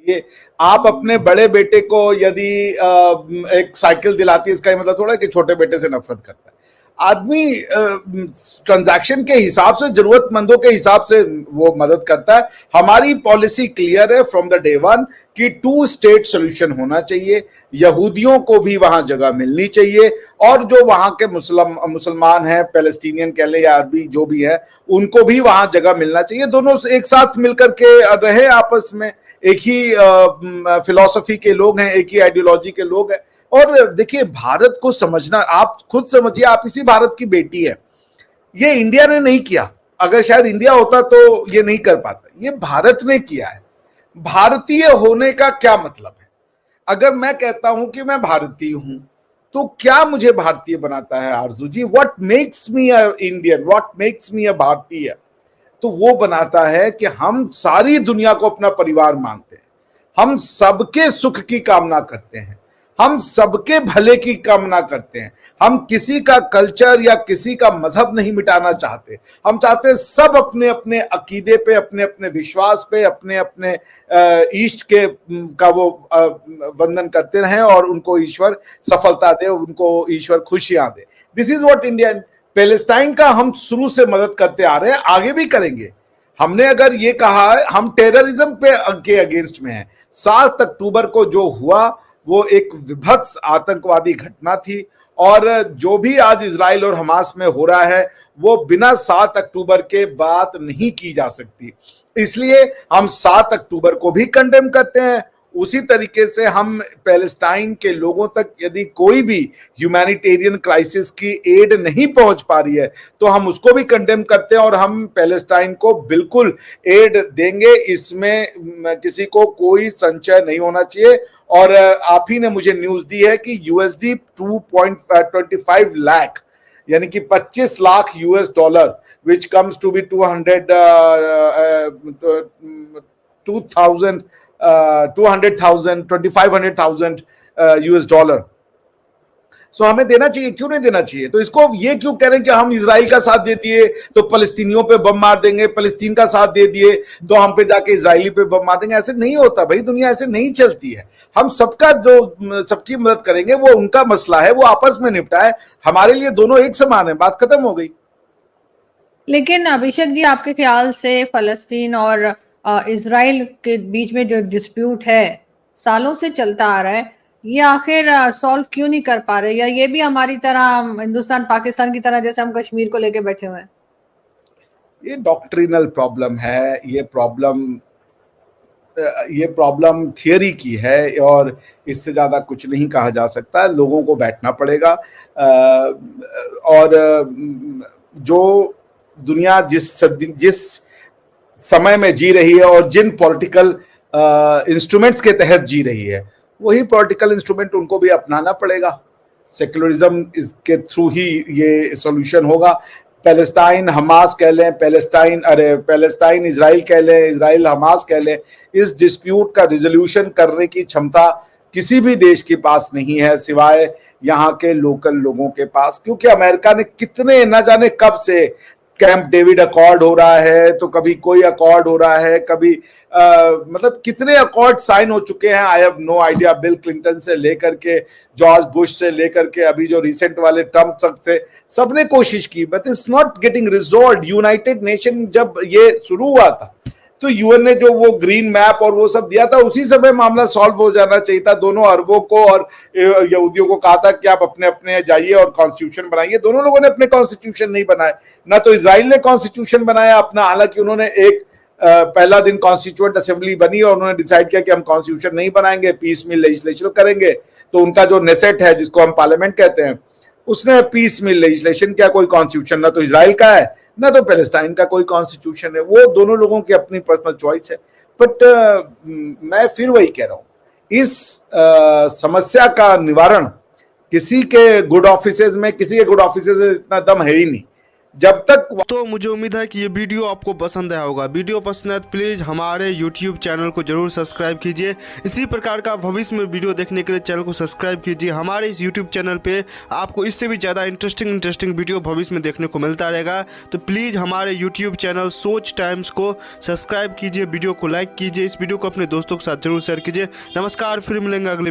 ये आप अपने बड़े बेटे को यदि एक साइकिल दिलाती है, इसका ये मतलब थोड़ा कि छोटे बेटे से नफरत करता है। आदमी ट्रांजैक्शन के हिसाब से, जरूरतमंदों के हिसाब से वो मदद करता है। हमारी पॉलिसी क्लियर है फ्रॉम द डे वन कि 2 स्टेट सोल्यूशन होना चाहिए, यहूदियों को भी वहां जगह मिलनी चाहिए, और जो वहां के मुसलमान हैं, पैलेस्टीनियन कह ले या अरबी जो भी है, उनको भी वहां जगह मिलना चाहिए। दोनों एक साथ मिलकर के रहे आपस में, एक ही फिलॉसफी के लोग हैं, एक ही आइडियोलॉजी के लोग हैं। और देखिए, भारत को समझना, आप खुद समझिए, आप इसी भारत की बेटी है। ये इंडिया ने नहीं किया, अगर शायद इंडिया होता तो ये नहीं कर पाता, ये भारत ने किया है। भारतीय होने का क्या मतलब है? अगर मैं कहता हूं कि मैं भारतीय हूं, तो क्या मुझे भारतीय बनाता है Arzoo ji? What makes me a Indian, what makes me a Bharatiya? तो वो बनाता है कि हम सारी दुनिया को अपना परिवार मानते हैं, हम सबके सुख की कामना करते हैं, हम सबके भले की कामना करते हैं, हम किसी का कल्चर या किसी का मजहब नहीं मिटाना चाहते। हम चाहते हैं सब अपने अपने अकीदे पे, अपने अपने विश्वास पे, अपने अपने ईष्ट के का वो वंदन करते रहें, और उनको ईश्वर सफलता दे, उनको ईश्वर खुशियां दे। This is what India. Palestine का हम शुरू से मदद करते आ रहे हैं, आगे भी करेंगे। हमने अगर ये कहा है, हम टेररिज्म के अगेंस्ट में हैं। 7 अक्टूबर को जो हुआ वो एक विभत्स आतंकवादी घटना थी, और जो भी आज इजराइल और हमास में हो रहा है वो बिना 7 अक्टूबर के बात नहीं की जा सकती। इसलिए हम 7 अक्टूबर को भी कंडेम करते हैं। उसी तरीके से हम पैलेस्टाइन के लोगों तक यदि कोई भी ह्यूमैनिटेरियन क्राइसिस की एड नहीं पहुंच पा रही है तो हम उसको भी कंडेम करते हैं, और हम पैलेस्टाइन को बिल्कुल एड देंगे, इसमें किसी को कोई संशय नहीं होना चाहिए। और आप ही ने मुझे न्यूज दी है कि यूएसडी 2.25 लाख, यानी कि 25 lakh US dollar, which comes to be 2500,000 US dollar. So हमें देना चाहिए, क्यों नहीं देना चाहिए? तो इसको ये क्यों कह रहे हैं कि हम इजराइल का साथ दे दिए तो फलस्तीनियों पे बम मार देंगे, फलस्तीन का साथ दे दिए तो हम पे जाके इजरायली पे बम मार देंगे? ऐसे नहीं होता भाई, दुनिया ऐसे नहीं चलती है। हम सबका जो सबकी मदद करेंगे, वो उनका मसला है, वो आपस में निपटाए, हमारे लिए दोनों एक समान है, बात खत्म हो गई। लेकिन अभिषेक जी, आपके ख्याल से फलस्तीन और इजराइल के बीच में जो डिस्प्यूट है सालों से चलता आ रहा है, ये आखिर सॉल्व क्यों नहीं कर पा रहे? या ये भी हमारी तरह, हिंदुस्तान पाकिस्तान की तरह, जैसे हम कश्मीर को लेके बैठे हुए हैं? ये डॉक्ट्रिनल प्रॉब्लम है, ये प्रॉब्लम थियरी की है, और इससे ज्यादा कुछ नहीं कहा जा सकता। लोगों को बैठना पड़ेगा, और जो दुनिया जिस समय में जी रही है और जिन पॉलिटिकल इंस्ट्रूमेंट्स के तहत जी रही है, वही पॉलिटिकल इंस्ट्रूमेंट उनको भी अपनाना पड़ेगा। सेक्युलरिज्म इसके थ्रू ही ये सॉल्यूशन होगा। पैलेस्टाइन हमास कह लें, पैलेस्टाइन इजराइल कह लें, इजराइल हमास कह लें, इस डिस्प्यूट का रिजोल्यूशन करने की क्षमता किसी भी देश के पास नहीं है सिवाय यहाँ के लोकल लोगों के पास। क्योंकि अमेरिका ने कितने, न जाने कब से कैंप डेविड अकॉर्ड हो रहा है, तो कभी कोई अकॉर्ड हो रहा है, कभी मतलब कितने अकॉर्ड साइन हो चुके हैं, I have no idea. Bill Clinton से लेकर के जॉर्ज बुश से लेकर के अभी जो रिसेंट वाले ट्रम्प तक थे, सबने कोशिश की, but it's not getting resolve. United nation जब ये शुरू हुआ था तो यूएन ने जो वो ग्रीन मैप और वो सब दिया था, उसी समय मामला सॉल्व हो जाना चाहिए था। दोनों अरबों को और यहूदियों को कहा था कि आप अपने अपने जाइए और कॉन्स्टिट्यूशन बनाइए। दोनों लोगों ने अपने कॉन्स्टिट्यूशन नहीं बनाए, ना तो इजराइल ने कॉन्स्टिट्यूशन बनाया अपना, हालांकि उन्होंने एक पहला दिन कॉन्स्टिट्यूएंट असेंबली बनी और उन्होंने डिसाइड किया कि हम कॉन्स्टिट्यूशन नहीं बनाएंगे, पीस मिल लेजिस्लेशन करेंगे। तो उनका जो नेसेट है, जिसको हम पार्लियामेंट कहते हैं, उसने पीस मिल लेजिस्लेशन किया। कोई कॉन्स्टिट्यूशन ना तो इजराइल का है, ना तो पैलेस्टाइन का कोई कॉन्स्टिट्यूशन है। वो दोनों लोगों की अपनी पर्सनल चॉइस है। बट मैं फिर वही कह रहा हूं, इस समस्या का निवारण किसी के गुड ऑफिसेज में, किसी के गुड ऑफिसेज में इतना दम है ही नहीं। जब तक तो मुझे उम्मीद है कि ये वीडियो आपको पसंद आया होगा। वीडियो पसंद है तो प्लीज़ हमारे YouTube चैनल को जरूर सब्सक्राइब कीजिए। इसी प्रकार का भविष्य में वीडियो देखने के लिए चैनल को सब्सक्राइब कीजिए। हमारे इस YouTube चैनल पे आपको इससे भी ज़्यादा इंटरेस्टिंग वीडियो भविष्य में देखने को मिलता रहेगा। तो प्लीज़ हमारे YouTube चैनल सोच टाइम्स को सब्सक्राइब कीजिए, वीडियो को लाइक कीजिए, इस वीडियो को अपने दोस्तों के साथ जरूर शेयर कीजिए। नमस्कार, फिर मिलेंगे अगले